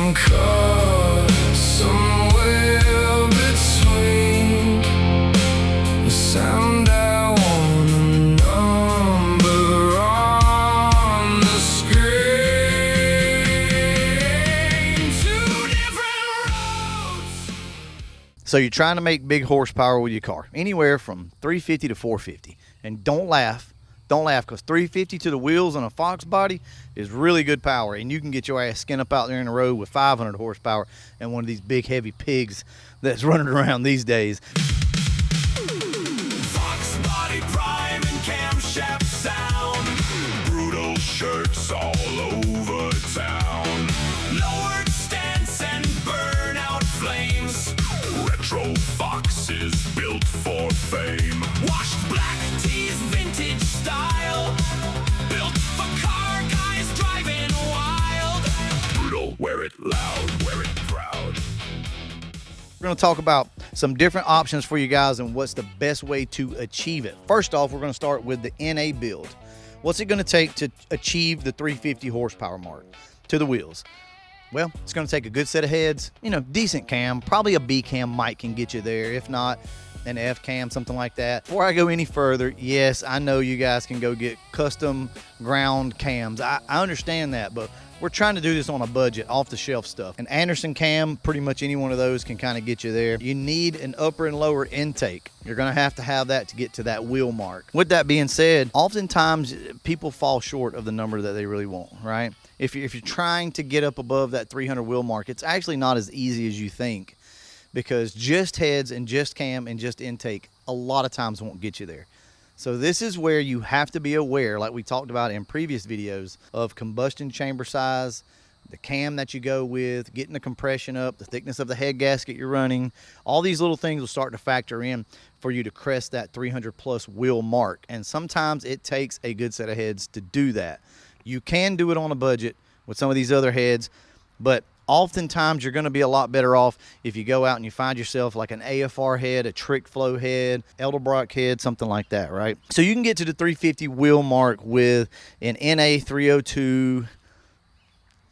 I'm caught somewhere between the sound I want, a number on the screen. Two different roads. So you're trying to make big horsepower with your car, anywhere from 350 to 450. And don't laugh, because 350 to the wheels on a Fox body is really good power, and you can get your ass skin up out there in the road with 500 horsepower and one of these big heavy pigs that's running around these days. Fox body prime and camshaft sound. Brutal shirts all over town. Lowered stance and burnout flames. Retro Fox is built for fame. Washed black tees, vintage style. Built for car guys driving wild. Brutal, wear it loud, wear it proud. We're going to talk about some different options for you guys and what's the best way to achieve it. First off, we're going to start with the NA build. What's it going to take to achieve the 350 horsepower mark to the wheels? Well, it's going to take a good set of heads, decent cam, probably a B cam mic can get you there. If not, an F cam, something like that. Before I go any further, yes, I know you guys can go get custom ground cams. I understand that, but we're trying to do this on a budget, off the shelf stuff. An Anderson cam, pretty much any one of those can kind of get you there. You need an upper and lower intake. You're going to have that to get to that wheel mark. With that being said, oftentimes people fall short of the number that they really want, right? If you're trying to get up above that 300 wheel mark, it's actually not as easy as you think, because just heads and just cam and just intake a lot of times won't get you there. So this is where you have to be aware, like we talked about in previous videos, of combustion chamber size, the cam that you go with, getting the compression up, the thickness of the head gasket you're running. All these little things will start to factor in for you to crest that 300 plus wheel mark. And sometimes it takes a good set of heads to do that. You can do it on a budget with some of these other heads, but oftentimes you're going to be a lot better off if you go out and you find yourself like an AFR head, a Trick Flow head, Edelbrock head, something like that, right? So you can get to the 350 wheel mark with an NA 302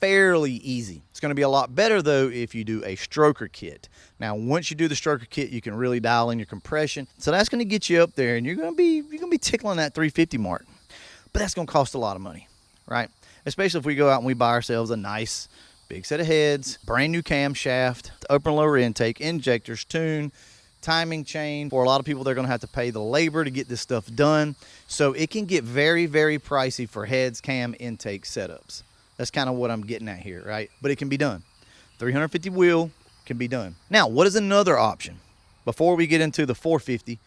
fairly easy. It's going to be a lot better though if you do a stroker kit. Now, once you do the stroker kit, you can really dial in your compression. So that's going to get you up there, and you're going to be tickling that 350 mark. But that's going to cost a lot of money, right? Especially if we go out and we buy ourselves a nice big set of heads, brand new camshaft, upper and lower intake, injectors, tune, timing chain. For a lot of people, they're going to have to pay the labor to get this stuff done. So it can get very, very pricey for heads, cam, intake setups. That's kind of what I'm getting at here, right? But it can be done. 350 wheel can be done. Now, what is another option? Before we get into the 450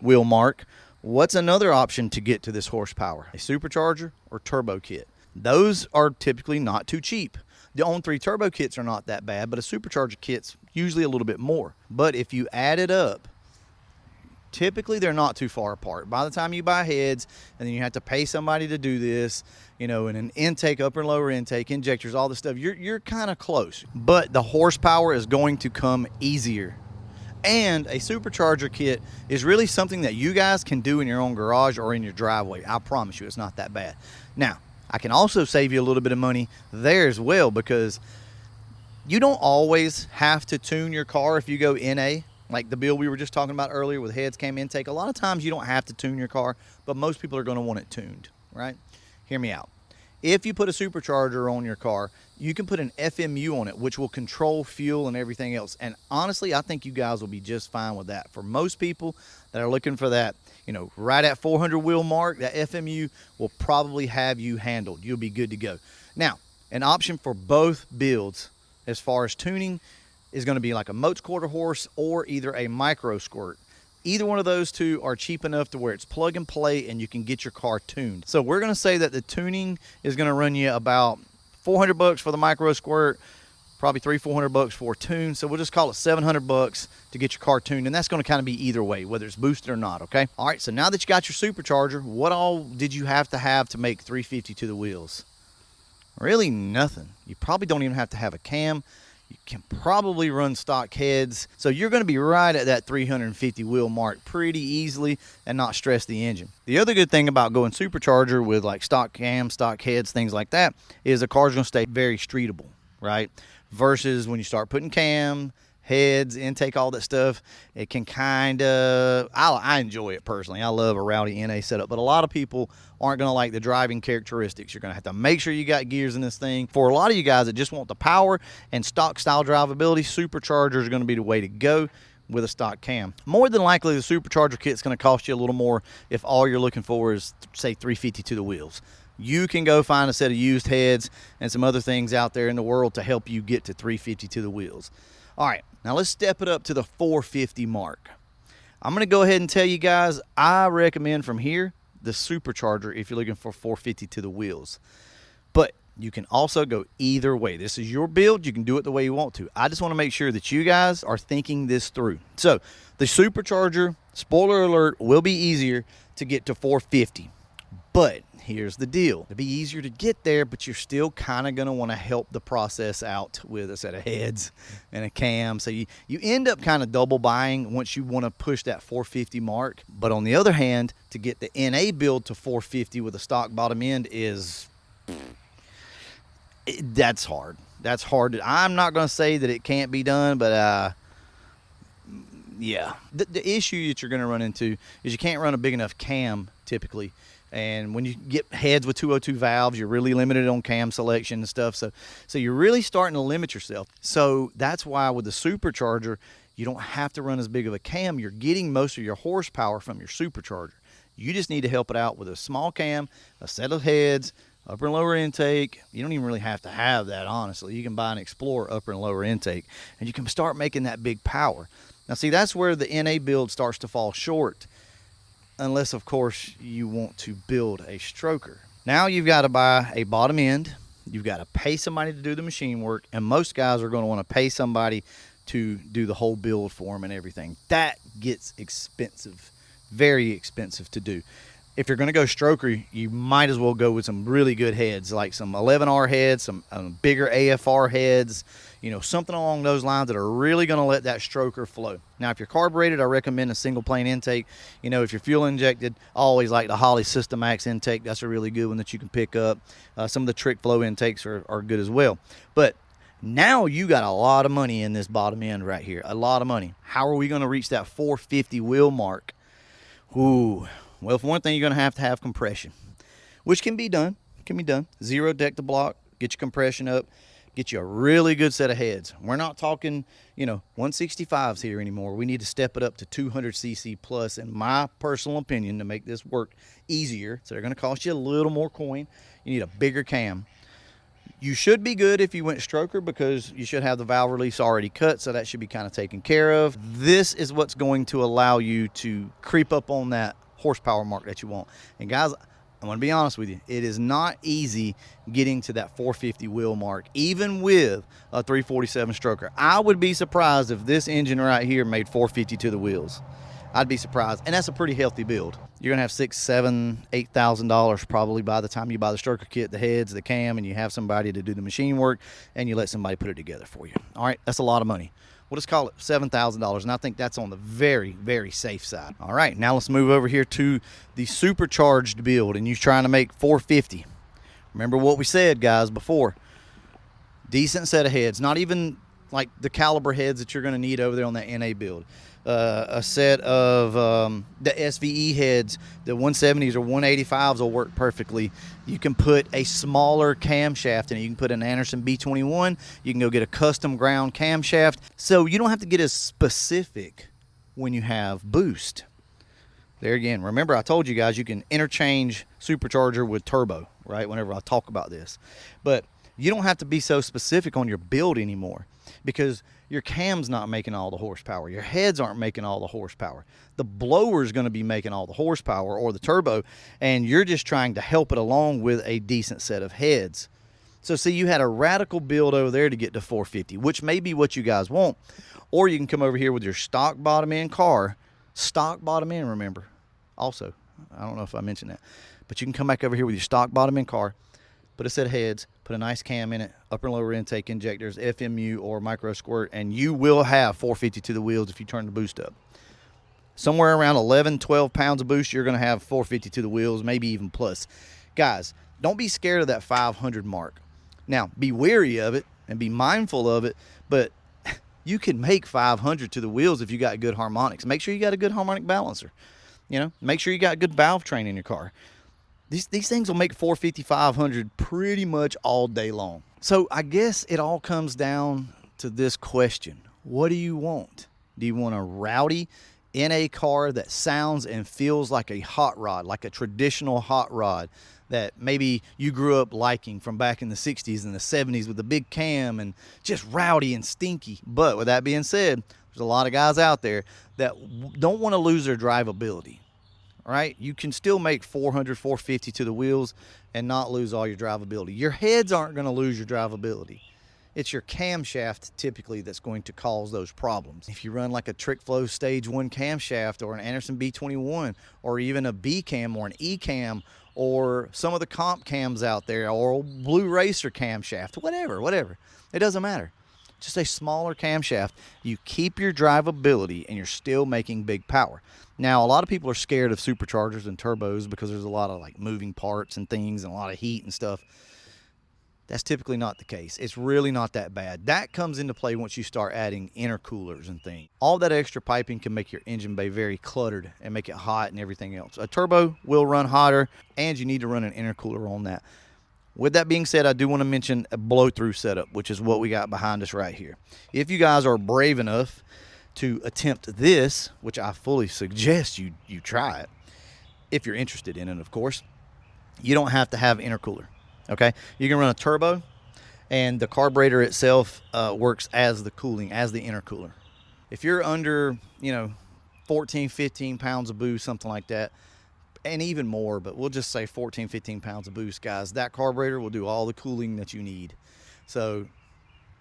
wheel mark, what's another option to get to this horsepower? A supercharger or turbo kit. Those are typically not too cheap. The on-3 turbo kits are not that bad, but a supercharger kit's usually a little bit more. But if you add it up, typically they're not too far apart. By the time you buy heads, and then you have to pay somebody to do this, and an intake, upper and lower intake, injectors, all this stuff, you're kind of close. But the horsepower is going to come easier. And a supercharger kit is really something that you guys can do in your own garage or in your driveway. I promise you, it's not that bad. Now, I can also save you a little bit of money there as well, because you don't always have to tune your car if you go NA, like the build we were just talking about earlier with heads, cam, intake. A lot of times you don't have to tune your car, but most people are going to want it tuned, right? Hear me out. If you put a supercharger on your car, you can put an FMU on it, which will control fuel and everything else. And honestly, I think you guys will be just fine with that. For most people that are looking for that, right at 400 wheel mark, that FMU will probably have you handled. You'll be good to go. Now, an option for both builds as far as tuning is going to be like a Moats quarter horse or either a micro squirt. Either one of those two are cheap enough to where it's plug and play and you can get your car tuned. So we're going to say that the tuning is going to run you about $400 for the micro squirt, probably $300-400 for a tune. So we'll just call it $700 to get your car tuned, and that's going to kind of be either way, whether it's boosted or not. Okay. All right. So now that you got your supercharger, what all did you have to make 350 to the wheels? Really nothing. You probably don't even have to have a cam. You can probably run stock heads. So you're going to be right at that 350 wheel mark pretty easily and not stress the engine. The other good thing about going supercharger with like stock cam, stock heads, things like that, is the car's going to stay very streetable, right? Versus when you start putting cam, heads, intake, all that stuff, it can kind of, I enjoy it personally. I love a rowdy NA setup, but a lot of people aren't going to like the driving characteristics. You're going to have to make sure you got gears in this thing. For a lot of you guys that just want the power and stock style drivability, supercharger is going to be the way to go with a stock cam. More than likely, the supercharger kit's going to cost you a little more if all you're looking for is, say, 350 to the wheels. You can go find a set of used heads and some other things out there in the world to help you get to 350 to the wheels. All right, now let's step it up to the 450 mark. I'm going to go ahead and tell you guys, I recommend from here the supercharger if you're looking for 450 to the wheels. But you can also go either way. This is your build. You can do it the way you want to. I just want to make sure that you guys are thinking this through. So the supercharger, spoiler alert, will be easier to get to 450. But here's the deal. It'll be easier to get there, but you're still kind of going to want to help the process out with a set of heads and a cam. So you end up kind of double buying once you want to push that 450 mark. But on the other hand, to get the NA build to 450 with a stock bottom end is, that's hard. That's hard. I'm not going to say that it can't be done, but yeah. The issue that you're going to run into is you can't run a big enough cam typically. And when you get heads with 202 valves, you're really limited on cam selection and stuff. So you're really starting to limit yourself. So that's why with the supercharger, you don't have to run as big of a cam. You're getting most of your horsepower from your supercharger. You just need to help it out with a small cam, a set of heads, upper and lower intake. You don't even really have to have that, honestly. You can buy an Explorer upper and lower intake, and you can start making that big power. Now, see, that's where the NA build starts to fall short. Unless, of course, you want to build a stroker. Now you've got to buy a bottom end. You've got to pay somebody to do the machine work. And most guys are going to want to pay somebody to do the whole build for them and everything. That gets expensive, very expensive to do. If you're going to go stroker, you might as well go with some really good heads, like some 11R heads, some bigger AFR heads, you know, something along those lines that are really going to let that stroker flow. Now, if you're carbureted, I recommend a single plane intake. You know, if you're fuel injected, I always like the Holley Systemax intake. That's a really good one that you can pick up. Some of the Trick Flow intakes are good as well. But now you got a lot of money in this bottom end right here, a lot of money. How are we going to reach that 450 wheel mark? Ooh. Well, for one thing, you're going to have compression, which can be done. Zero deck to block, get your compression up, get you a really good set of heads. We're not talking, you know, 165s here anymore. We need to step it up to 200cc plus, in my personal opinion, to make this work easier. So they're going to cost you a little more coin. You need a bigger cam. You should be good if you went stroker because you should have the valve release already cut, so that should be kind of taken care of. This is what's going to allow you to creep up on that horsepower mark that you want. And guys, I'm going to be honest with you, it is not easy getting to that 450 wheel mark, even with a 347 stroker. I would be surprised if this engine right here made 450 to the wheels. I'd be surprised, and that's a pretty healthy build. You're gonna have $6,000, $7,000, $8,000 probably by the time you buy the stroker kit, the heads, the cam, and you have somebody to do the machine work, and you let somebody put it together for you. All right, that's a lot of money. We'll just call it $7,000, and I think that's on the very, very safe side. All right, now let's move over here to the supercharged build, and you're trying to make 450. Remember what we said, guys, before. Decent set of heads, not even like the caliber heads that you're going to need over there on that NA build. A set of the SVE heads, the 170s or 185s will work perfectly. You can put a smaller camshaft in it. You can put an Anderson B21. You can go get a custom ground camshaft. So you don't have to get as specific when you have boost. There again, remember I told you guys you can interchange supercharger with turbo, right, whenever I talk about this. But you don't have to be so specific on your build anymore because your cam's not making all the horsepower. Your heads aren't making all the horsepower. The blower is going to be making all the horsepower, or the turbo, and you're just trying to help it along with a decent set of heads. So see, you had a radical build over there to get to 450, which may be what you guys want. Or you can come over here with your stock bottom end car. Stock bottom end, remember. Also, I don't know if I mentioned that. But you can come back over here with your stock bottom end car, put a set of heads, put a nice cam in it, upper and lower intake injectors, FMU or micro squirt, and you will have 450 to the wheels if you turn the boost up. Somewhere around 11, 12 pounds of boost, you're going to have 450 to the wheels, maybe even plus. Guys, don't be scared of that 500 mark. Now, be wary of it and be mindful of it, but you can make 500 to the wheels if you got good harmonics. Make sure you got a good harmonic balancer. You know, make sure you got good valve train in your car. These things will make 450, 500 pretty much all day long. So I guess it all comes down to this question. What do you want? Do you want a rowdy NA car that sounds and feels like a hot rod, like a traditional hot rod that maybe you grew up liking from back in the 60s and the 70s with the big cam and just rowdy and stinky? But with that being said, there's a lot of guys out there that don't want to lose their drivability, right? You can still make 400, 450 to the wheels and not lose all your drivability. Your heads aren't going to lose your drivability. It's your camshaft typically that's going to cause those problems. If you run like a Trick Flow Stage 1 camshaft or an Anderson B21 or even a B cam or an E cam or some of the comp cams out there or a Blue Racer camshaft, whatever. It doesn't matter. Just a smaller camshaft. You keep your drivability and you're still making big power. Now, a lot of people are scared of superchargers and turbos because there's a lot of like moving parts and things and a lot of heat and stuff. That's typically not the case. It's really not that bad. That comes into play once you start adding intercoolers and things. All that extra piping can make your engine bay very cluttered and make it hot and everything else. A turbo will run hotter, and you need to run an intercooler on that. With that being said, I do want to mention a blow-through setup, which is what we got behind us right here. If you guys are brave enough to attempt this, which I fully suggest you try it, if you're interested in it, of course, you don't have to have intercooler. Okay, you can run a turbo, and the carburetor itself works as the cooling, as the intercooler. If you're under, 14, 15 pounds of boost, something like that, and even more, but we'll just say 14, 15 pounds of boost, guys, that carburetor will do all the cooling that you need. So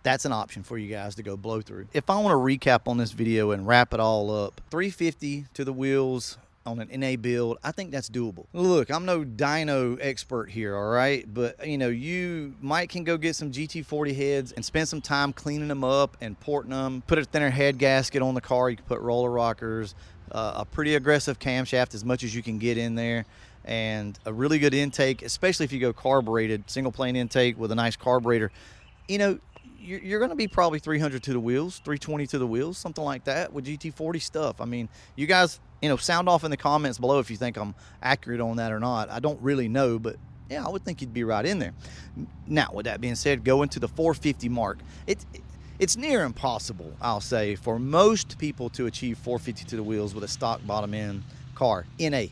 that's an option for you guys to go blow through. If I want to recap on this video and wrap it all up, 350 to the wheels on an NA build, I think that's doable. Look, I'm no dyno expert here, all right? But, you might can go get some GT40 heads and spend some time cleaning them up and porting them, put a thinner head gasket on the car. You can put roller rockers, a pretty aggressive camshaft as much as you can get in there, and a really good intake, especially if you go carbureted, single plane intake with a nice carburetor. You're going to be probably 300 to the wheels, 320 to the wheels, something like that with GT40 stuff. I mean, you guys, sound off in the comments below if you think I'm accurate on that or not. I don't really know, but yeah, I would think you'd be right in there. Now, with that being said, going to the 450 mark, it's near impossible, I'll say, for most people to achieve 450 to the wheels with a stock bottom end car. NA.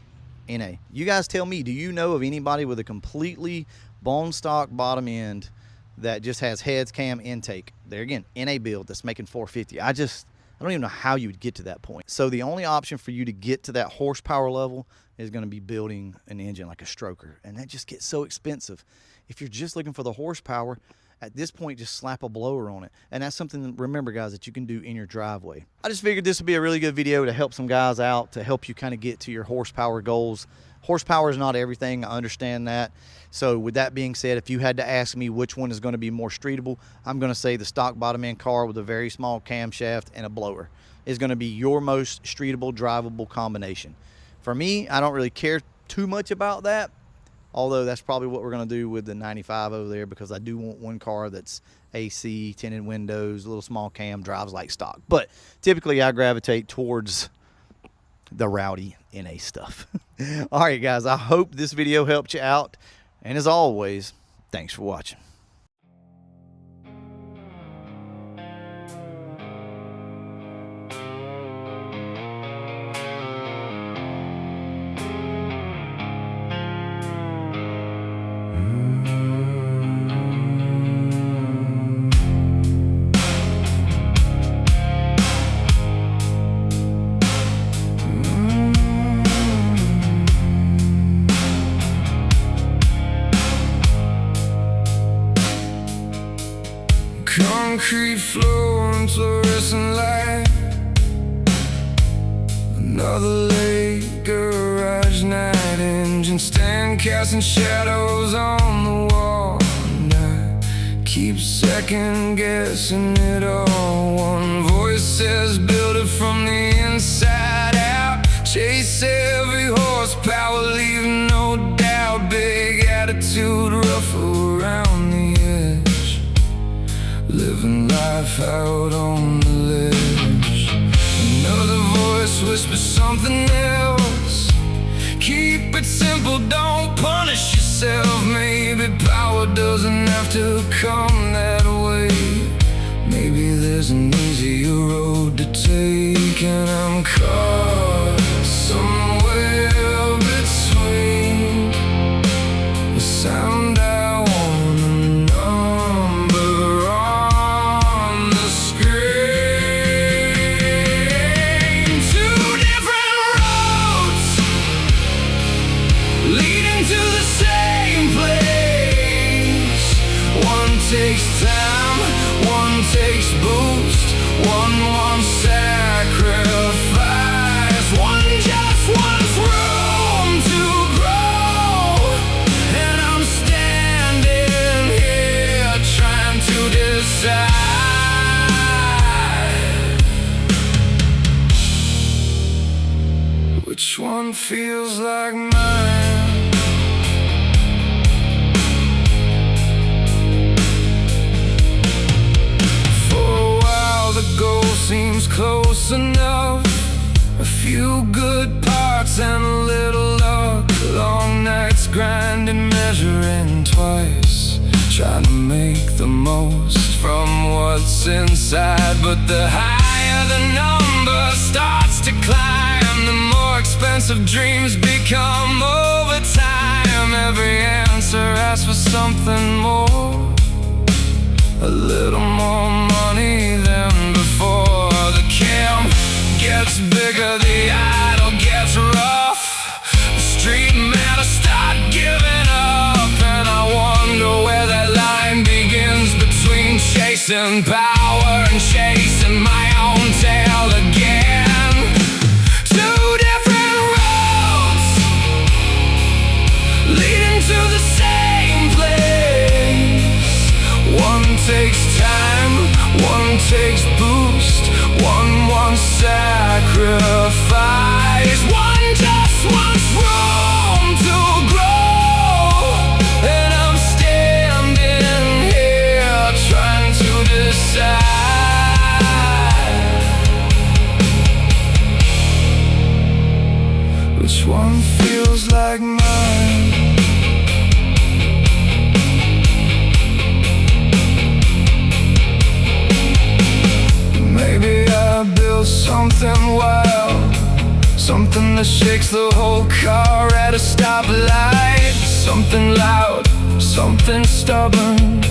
You guys tell me, do you know of anybody with a completely bone stock bottom end that just has heads, cam, intake? There again, NA build that's making 450. I don't even know how you would get to that point. So the only option for you to get to that horsepower level is going to be building an engine like a stroker, and that just gets so expensive. If you're just looking for the horsepower, at this point, just slap a blower on it. And that's something, remember guys, that you can do in your driveway. I just figured this would be a really good video to help some guys out, to help you kind of get to your horsepower goals. Horsepower is not everything, I understand that. So with that being said, if you had to ask me which one is going to be more streetable, I'm going to say the stock bottom end car with a very small camshaft and a blower is going to be your most streetable, drivable combination. For me, I don't really care too much about that, although that's probably what we're going to do with the 95 over there, because I do want one car that's AC, tinted windows, a little small cam, drives like stock. But typically I gravitate towards the rowdy NA stuff. All right, guys, I hope this video helped you out. And as always, thanks for watching. Concrete floor and fluorescent light. Another late garage night. Engine stand casting shadows on the wall. And I keep second guessing it all. One voice says build it from the inside out. Chase every horsepower, leave no doubt. Big attitude, rough around the edge. living life out on the ledge. Another voice whispers something else. Keep it simple, don't punish yourself. Maybe power doesn't have to come that way. Maybe there's an easier road to take, and I'm caught somewhere between the sound I want and the number on the screen. Two different roads leading to the same place. One takes time, one takes boost, one wants sacrifice, one just wants room to grow. And I'm standing here trying to decide which one feels like mine. Seems close enough. A few good parts and a little luck. Long nights grinding, measuring twice, trying to make the most from what's inside. But the higher the number starts to climb, the more expensive dreams become over time. Every answer asks for something more, a little more money than before. The camp gets bigger, the idol gets rough. The street men start giving up, and I wonder where that line begins between chasing power and chasing my own tail again. Two different roads leading to the same place. One takes time, one takes boost, one wants sacrifice, one just wants room to grow. And I'm standing here trying to decide which one feels like mine. Something wild, something that shakes the whole car at a stoplight. Something loud, something stubborn,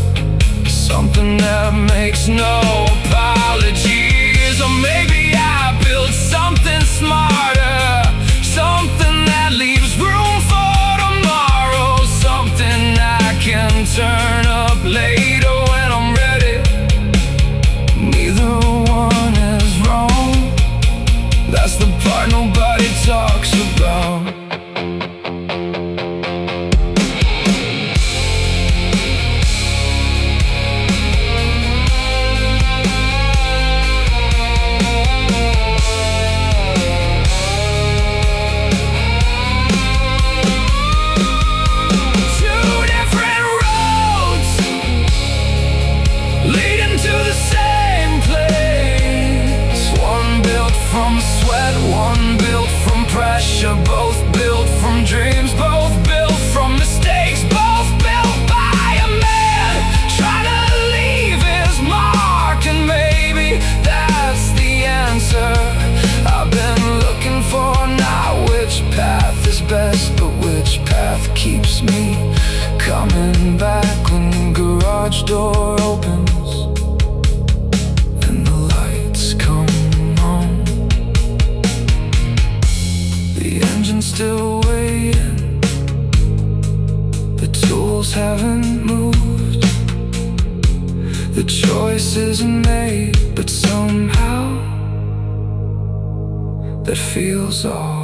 something that makes no apologies. Or maybe I built something smarter, something that leaves room for tomorrow, something I can turn up later when I'm ready. Neither one is wrong. That's the part nobody talks about. Two different roads leading to the same place. One built from sweat, one built from pressure, both built from dreams, both built from mistakes, both built by a man trying to leave his mark. And maybe that's the answer I've been looking for. Not which path is best, but which path keeps me coming back when the garage door opens and the lights come on. The engine's still waiting, the tools haven't moved, the choice isn't made, but somehow that feels all